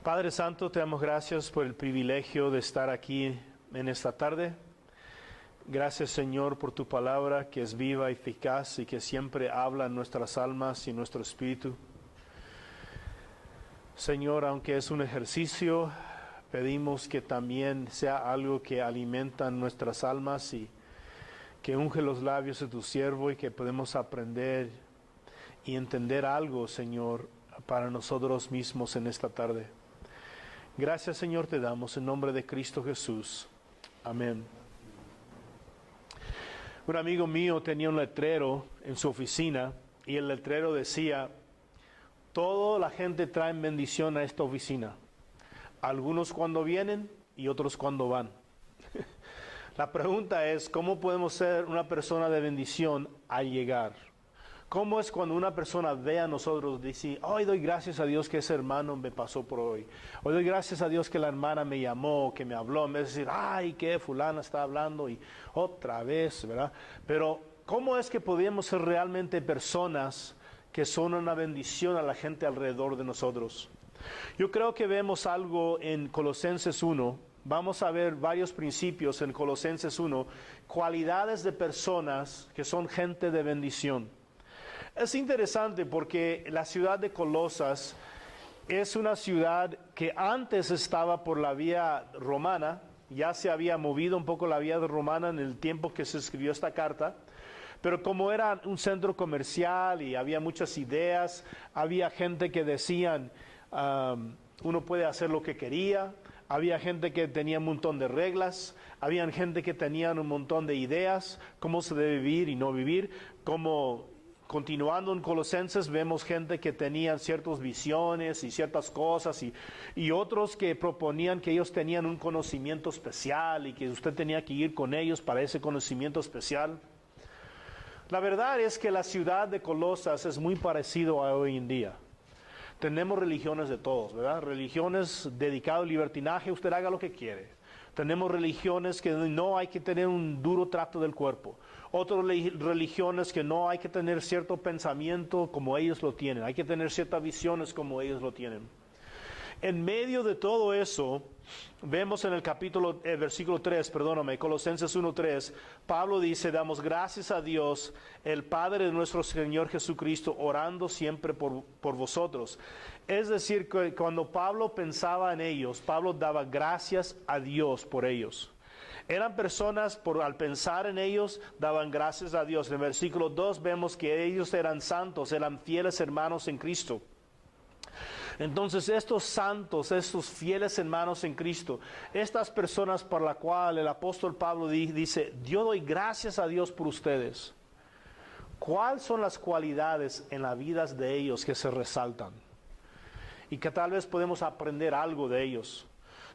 Padre Santo, te damos gracias por el privilegio de estar aquí en esta tarde. Gracias, Señor, por tu palabra que es viva y eficaz y que siempre habla en nuestras almas y nuestro espíritu. Señor, aunque es un ejercicio, pedimos que también sea algo que alimenta nuestras almas y que unge los labios de tu siervo y que podemos aprender y entender algo, Señor, para nosotros mismos en esta tarde. Gracias, Señor, te damos en nombre de Cristo Jesús. Amén. Un amigo mío tenía un letrero en su oficina y el letrero decía: toda la gente trae bendición a esta oficina. Algunos cuando vienen y otros cuando van. La pregunta es, ¿cómo podemos ser una persona de bendición al llegar? ¿Cómo es cuando una persona ve a nosotros, dice: hoy doy gracias a Dios que ese hermano me pasó por hoy? Hoy doy gracias a Dios que la hermana me llamó, que me habló, en vez de decir: ay, que fulana está hablando y otra vez, ¿verdad? Pero, ¿cómo es que podemos ser realmente personas que son una bendición a la gente alrededor de nosotros? Yo creo que vemos algo en Colosenses 1. Vamos a ver varios principios en Colosenses 1, cualidades de personas que son gente de bendición. Es interesante porque la ciudad de Colosas es una ciudad que antes estaba por la vía romana, ya se había movido un poco la vía romana en el tiempo que se escribió esta carta, pero como era un centro comercial y había muchas ideas, había gente que decían, uno puede hacer lo que quería, había gente que tenía un montón de reglas, había gente que tenían un montón de ideas, cómo se debe vivir y no vivir, Continuando en Colosenses vemos gente que tenía ciertas visiones y ciertas cosas y otros que proponían que ellos tenían un conocimiento especial y que usted tenía que ir con ellos para ese conocimiento especial. La verdad es que la ciudad de Colosas es muy parecido a hoy en día. Tenemos religiones de todos, ¿verdad? Religiones dedicadas al libertinaje, usted haga lo que quiere. Tenemos religiones que no hay que tener un duro trato del cuerpo. Otras religiones que no hay que tener cierto pensamiento como ellos lo tienen. Hay que tener ciertas visiones como ellos lo tienen. En medio de todo eso, vemos en el versículo 3, Colosenses 1:3, Pablo dice: damos gracias a Dios, el Padre de nuestro Señor Jesucristo, orando siempre por vosotros. Es decir, que cuando Pablo pensaba en ellos, Pablo daba gracias a Dios por ellos. Eran personas, al pensar en ellos, daban gracias a Dios. En el versículo 2 vemos que ellos eran santos, eran fieles hermanos en Cristo. Entonces estos santos, estos fieles hermanos en Cristo, estas personas por las cuales el apóstol Pablo dice: yo doy gracias a Dios por ustedes. ¿Cuáles son las cualidades en las vidas de ellos que se resaltan? Y que tal vez podemos aprender algo de ellos.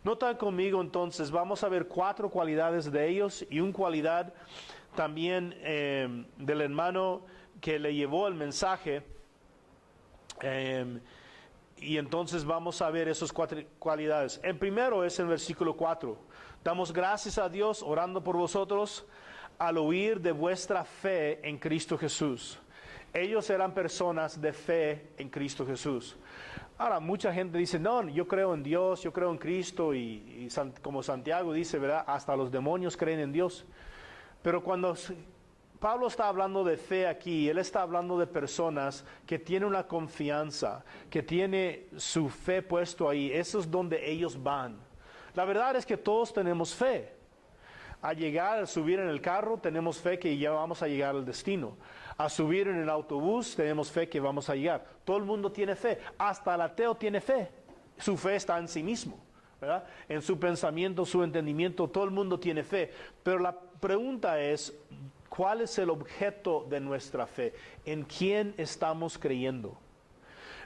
Nota conmigo entonces, vamos a ver 4 cualidades de ellos y una cualidad también del hermano que le llevó el mensaje. Y entonces vamos a ver esas 4 cualidades. El primero es en el versículo 4. Damos gracias a Dios orando por vosotros al oír de vuestra fe en Cristo Jesús. Ellos eran personas de fe en Cristo Jesús. Ahora, mucha gente dice: no, yo creo en Dios, yo creo en Cristo, y como Santiago dice, ¿verdad? Hasta los demonios creen en Dios. Pero cuando Pablo está hablando de fe aquí, él está hablando de personas que tienen una confianza, que tiene su fe puesto ahí. Eso es donde ellos van. La verdad es que todos tenemos fe. A subir en el carro, tenemos fe que ya vamos a llegar al destino. A subir en el autobús, tenemos fe que vamos a llegar. Todo el mundo tiene fe. Hasta el ateo tiene fe. Su fe está en sí mismo, ¿verdad? En su pensamiento, su entendimiento, todo el mundo tiene fe. Pero la pregunta es: ¿cuál es el objeto de nuestra fe? ¿En quién estamos creyendo?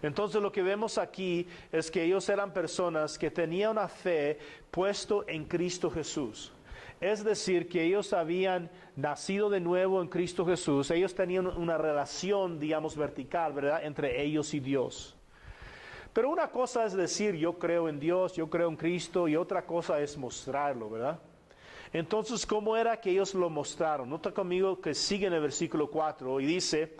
Entonces lo que vemos aquí es que ellos eran personas que tenían una fe puesto en Cristo Jesús. Es decir, que ellos habían nacido de nuevo en Cristo Jesús. Ellos tenían una relación, digamos, vertical, ¿verdad?, entre ellos y Dios. Pero una cosa es decir: yo creo en Dios, yo creo en Cristo, y otra cosa es mostrarlo, ¿verdad? Entonces, ¿cómo era que ellos lo mostraron? Nota conmigo que sigue en el versículo 4 y dice: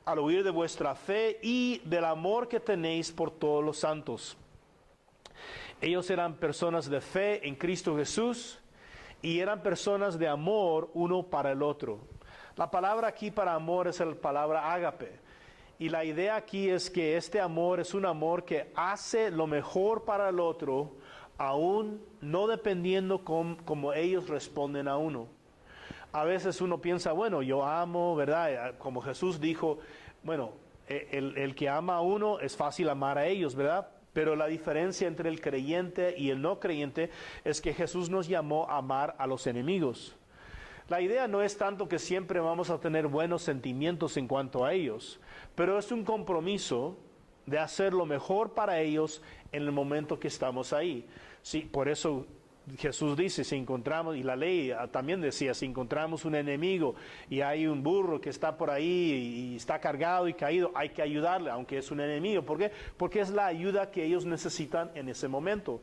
al oír de vuestra fe y del amor que tenéis por todos los santos. Ellos eran personas de fe en Cristo Jesús y eran personas de amor uno para el otro. La palabra aquí para amor es la palabra ágape. Y la idea aquí es que este amor es un amor que hace lo mejor para el otro, aún no dependiendo cómo ellos responden a uno. A veces uno piensa, bueno, yo amo, ¿verdad? Como Jesús dijo, bueno, el que ama a uno es fácil amar a ellos, ¿verdad? Pero la diferencia entre el creyente y el no creyente es que Jesús nos llamó a amar a los enemigos. La idea no es tanto que siempre vamos a tener buenos sentimientos en cuanto a ellos, pero es un compromiso de hacer lo mejor para ellos en el momento que estamos ahí. Sí, por eso Jesús dice, si encontramos, y la ley también decía, si encontramos un enemigo y hay un burro que está por ahí y está cargado y caído, hay que ayudarle, aunque es un enemigo. ¿Por qué? Porque es la ayuda que ellos necesitan en ese momento.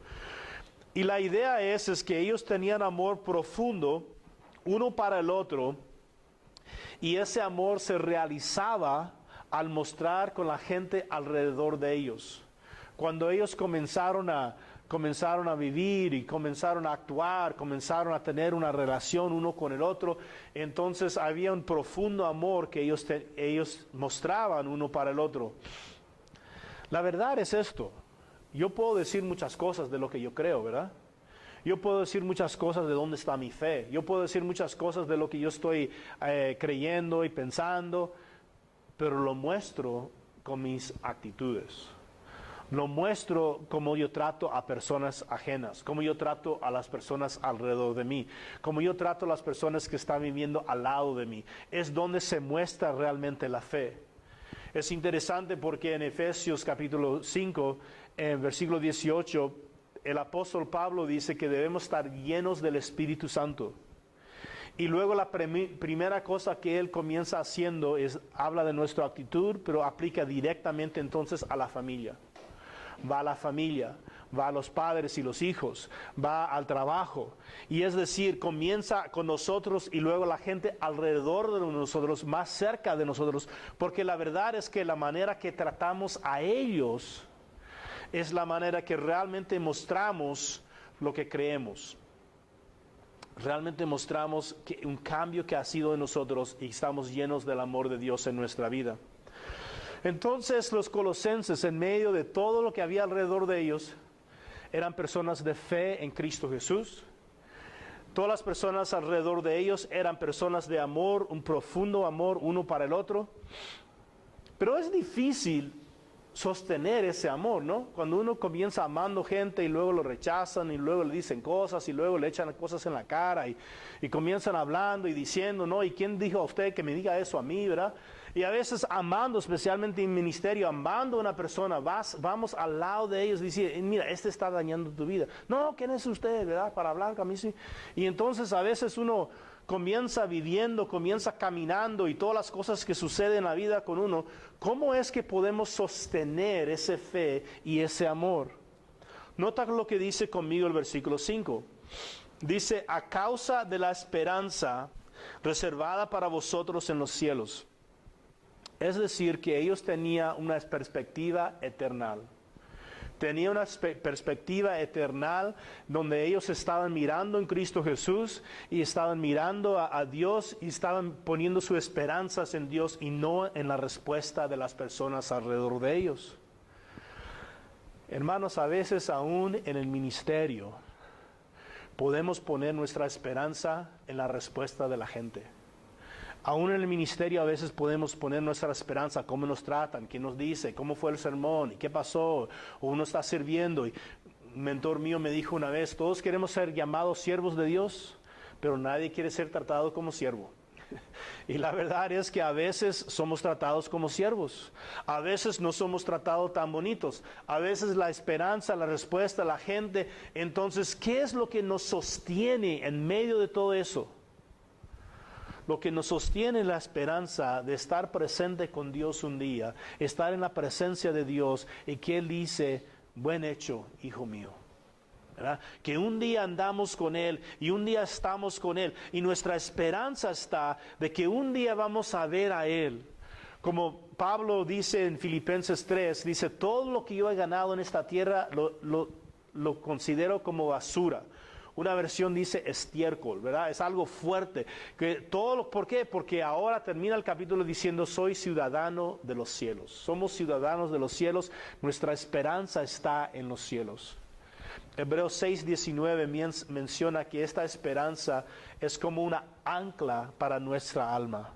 Y la idea es que ellos tenían amor profundo uno para el otro, y ese amor se realizaba al mostrar con la gente alrededor de ellos. Cuando ellos comenzaron a vivir y comenzaron a actuar, comenzaron a tener una relación uno con el otro, entonces había un profundo amor que ellos mostraban uno para el otro. La verdad es esto: yo puedo decir muchas cosas de lo que yo creo, ¿verdad? Yo puedo decir muchas cosas de dónde está mi fe. Yo puedo decir muchas cosas de lo que yo estoy creyendo y pensando, pero lo muestro con mis actitudes. Lo muestro como yo trato a personas ajenas, como yo trato a las personas alrededor de mí, como yo trato a las personas que están viviendo al lado de mí. Es donde se muestra realmente la fe. Es interesante porque en Efesios capítulo 5, en versículo 18, el apóstol Pablo dice que debemos estar llenos del Espíritu Santo. Y luego la primera cosa que él comienza haciendo habla de nuestra actitud, pero aplica directamente entonces a la familia. Va a la familia, va a los padres y los hijos, va al trabajo. Y es decir, comienza con nosotros y luego la gente alrededor de nosotros, más cerca de nosotros, porque la verdad es que la manera que tratamos a ellos es la manera que realmente mostramos lo que creemos. Realmente mostramos un cambio que ha sido en nosotros y estamos llenos del amor de Dios en nuestra vida. Entonces los colosenses, en medio de todo lo que había alrededor de ellos, eran personas de fe en Cristo Jesús. Todas las personas alrededor de ellos eran personas de amor, un profundo amor uno para el otro. Pero es difícil sostener ese amor, ¿no? Cuando uno comienza amando gente y luego lo rechazan y luego le dicen cosas y luego le echan cosas en la cara y comienzan hablando y diciendo, ¿no? ¿Y quién dijo a usted que me diga eso a mí, verdad? Y a veces amando, especialmente en ministerio, amando a una persona, vamos al lado de ellos y decir, mira, este está dañando tu vida. No, ¿quién es usted, verdad? Para hablar con mí, sí. Y entonces a veces uno comienza viviendo, comienza caminando y todas las cosas que suceden en la vida con uno, ¿cómo es que podemos sostener esa fe y ese amor? Nota lo que dice conmigo el versículo 5. Dice, a causa de la esperanza reservada para vosotros en los cielos. Es decir, que ellos tenían una perspectiva eterna. Tenía una perspectiva eterna donde ellos estaban mirando en Cristo Jesús y estaban mirando a Dios y estaban poniendo sus esperanzas en Dios y no en la respuesta de las personas alrededor de ellos. Hermanos, a veces aún en el ministerio podemos poner nuestra esperanza en la respuesta de la gente. Aún en el ministerio a veces podemos poner nuestra esperanza, cómo nos tratan, quién nos dice, cómo fue el sermón, y qué pasó, o uno está sirviendo. Y un mentor mío me dijo una vez, todos queremos ser llamados siervos de Dios, pero nadie quiere ser tratado como siervo. Y la verdad es que a veces somos tratados como siervos, a veces no somos tratados tan bonitos, a veces la esperanza, la respuesta, la gente. Entonces, ¿qué es lo que nos sostiene en medio de todo eso? Lo que nos sostiene es la esperanza de estar presente con Dios un día, estar en la presencia de Dios y que Él dice, buen hecho, hijo mío. ¿Verdad? Que un día andamos con Él y un día estamos con Él y nuestra esperanza está de que un día vamos a ver a Él. Como Pablo dice en Filipenses 3, dice, todo lo que yo he ganado en esta tierra lo lo considero como basura. Una versión dice estiércol, ¿verdad? Es algo fuerte. ¿Por qué? Porque ahora termina el capítulo diciendo, soy ciudadano de los cielos. Somos ciudadanos de los cielos, nuestra esperanza está en los cielos. Hebreos 6:19 menciona que esta esperanza es como una ancla para nuestra alma.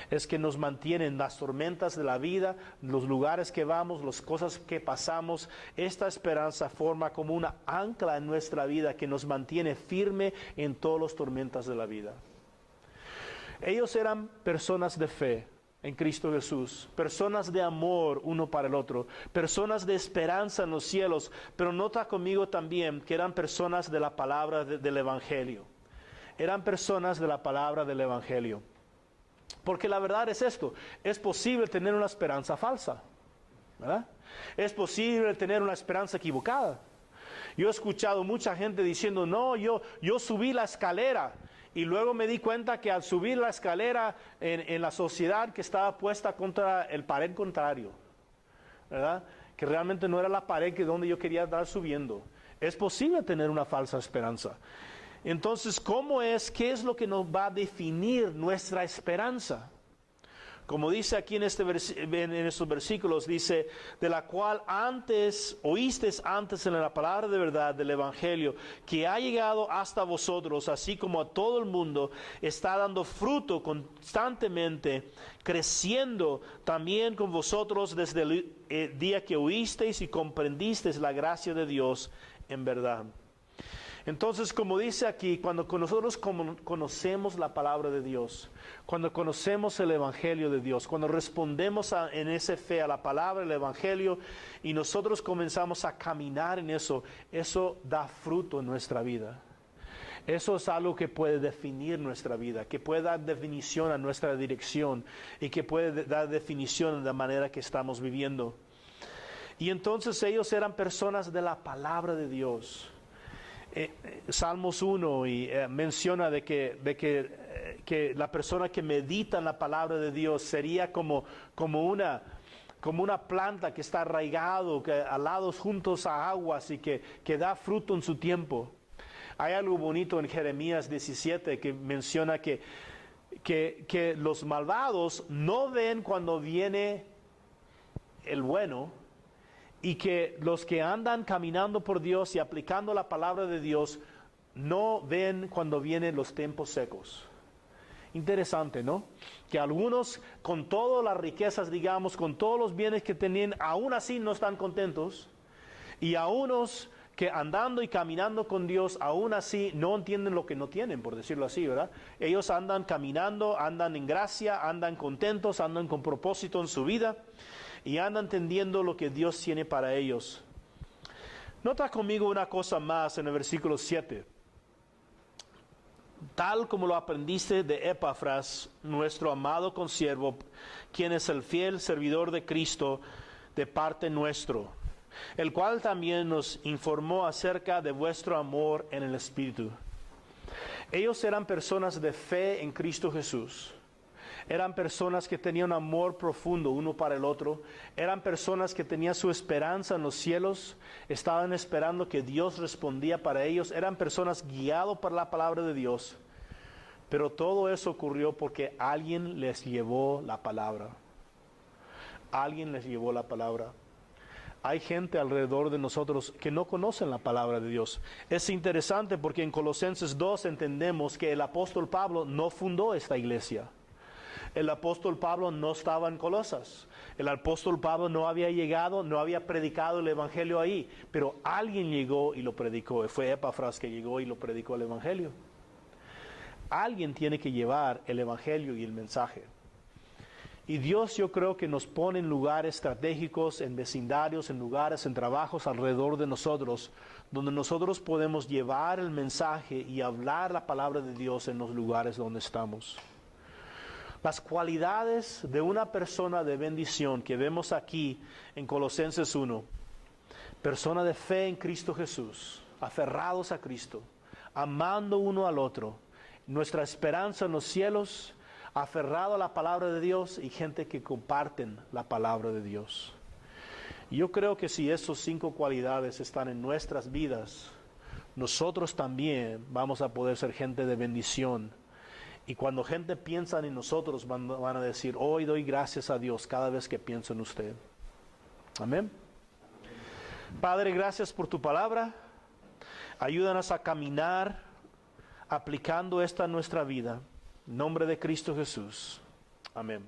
Es que nos mantiene en las tormentas de la vida, los lugares que vamos, las cosas que pasamos. Esta esperanza forma como una ancla en nuestra vida que nos mantiene firme en todas las tormentas de la vida. Ellos eran personas de fe en Cristo Jesús, personas de amor uno para el otro, personas de esperanza en los cielos, pero nota conmigo también que eran personas de la palabra del Evangelio. Eran personas de la palabra del Evangelio. Porque la verdad es esto, es posible tener una esperanza falsa, ¿verdad? Es posible tener una esperanza equivocada. Yo he escuchado mucha gente diciendo, no, yo subí la escalera y luego me di cuenta que al subir la escalera en la sociedad que estaba puesta contra el pared contrario, ¿verdad? Que realmente no era la pared que donde yo quería estar subiendo. Es posible tener una falsa esperanza. Entonces, ¿qué es lo que nos va a definir nuestra esperanza? Como dice aquí en estos versículos, dice, de la cual oísteis antes en la palabra de verdad del Evangelio, que ha llegado hasta vosotros, así como a todo el mundo, está dando fruto constantemente, creciendo también con vosotros desde el día que oísteis y comprendisteis la gracia de Dios en verdad. Entonces, como dice aquí, cuando nosotros conocemos la palabra de Dios, cuando conocemos el Evangelio de Dios, cuando respondemos en esa fe a la palabra del Evangelio y nosotros comenzamos a caminar en eso da fruto en nuestra vida. Eso es algo que puede definir nuestra vida, que puede dar definición a nuestra dirección y que puede dar definición a la manera que estamos viviendo. Y entonces ellos eran personas de la palabra de Dios. Salmos 1 menciona de que la persona que medita en la palabra de Dios sería como una planta que está arraigado, alados juntos a aguas y que da fruto en su tiempo. Hay algo bonito en Jeremías 17 que menciona que los malvados no ven cuando viene el bueno, y que los que andan caminando por Dios y aplicando la palabra de Dios no ven cuando vienen los tiempos secos. Interesante, ¿no? Que algunos con todas las riquezas, digamos, con todos los bienes que tenían, aún así no están contentos. Y a unos que andando y caminando con Dios, aún así no entienden lo que no tienen, por decirlo así, ¿verdad? Ellos andan caminando, andan en gracia, andan contentos, andan con propósito en su vida y andan entendiendo lo que Dios tiene para ellos. Nota conmigo una cosa más en el versículo 7. Tal como lo aprendiste de Epafras, nuestro amado consiervo, quien es el fiel servidor de Cristo de parte nuestro, el cual también nos informó acerca de vuestro amor en el Espíritu. Ellos eran personas de fe en Cristo Jesús. Eran personas que tenían un amor profundo uno para el otro. Eran personas que tenían su esperanza en los cielos. Estaban esperando que Dios respondía para ellos. Eran personas guiadas por la palabra de Dios. Pero todo eso ocurrió porque alguien les llevó la palabra. Alguien les llevó la palabra. Hay gente alrededor de nosotros que no conocen la palabra de Dios. Es interesante porque en Colosenses 2 entendemos que el apóstol Pablo no fundó esta iglesia. El apóstol Pablo no estaba en Colosas. El apóstol Pablo no había llegado, no había predicado el evangelio ahí. Pero alguien llegó y lo predicó. Fue Epafras que llegó y lo predicó el evangelio. Alguien tiene que llevar el evangelio y el mensaje. Y Dios, yo creo que nos pone en lugares estratégicos, en vecindarios, en lugares, en trabajos alrededor de nosotros, donde nosotros podemos llevar el mensaje y hablar la palabra de Dios en los lugares donde estamos. Las cualidades de una persona de bendición que vemos aquí en Colosenses 1. Persona de fe en Cristo Jesús, aferrados a Cristo, amando uno al otro. Nuestra esperanza en los cielos, aferrado a la palabra de Dios y gente que comparten la palabra de Dios. Y yo creo que si esas 5 cualidades están en nuestras vidas, nosotros también vamos a poder ser gente de bendición. Y cuando gente piensa en nosotros, van a decir, hoy doy gracias a Dios cada vez que pienso en usted. Amén. Padre, gracias por tu palabra. Ayúdanos a caminar aplicando esta en nuestra vida. En nombre de Cristo Jesús. Amén.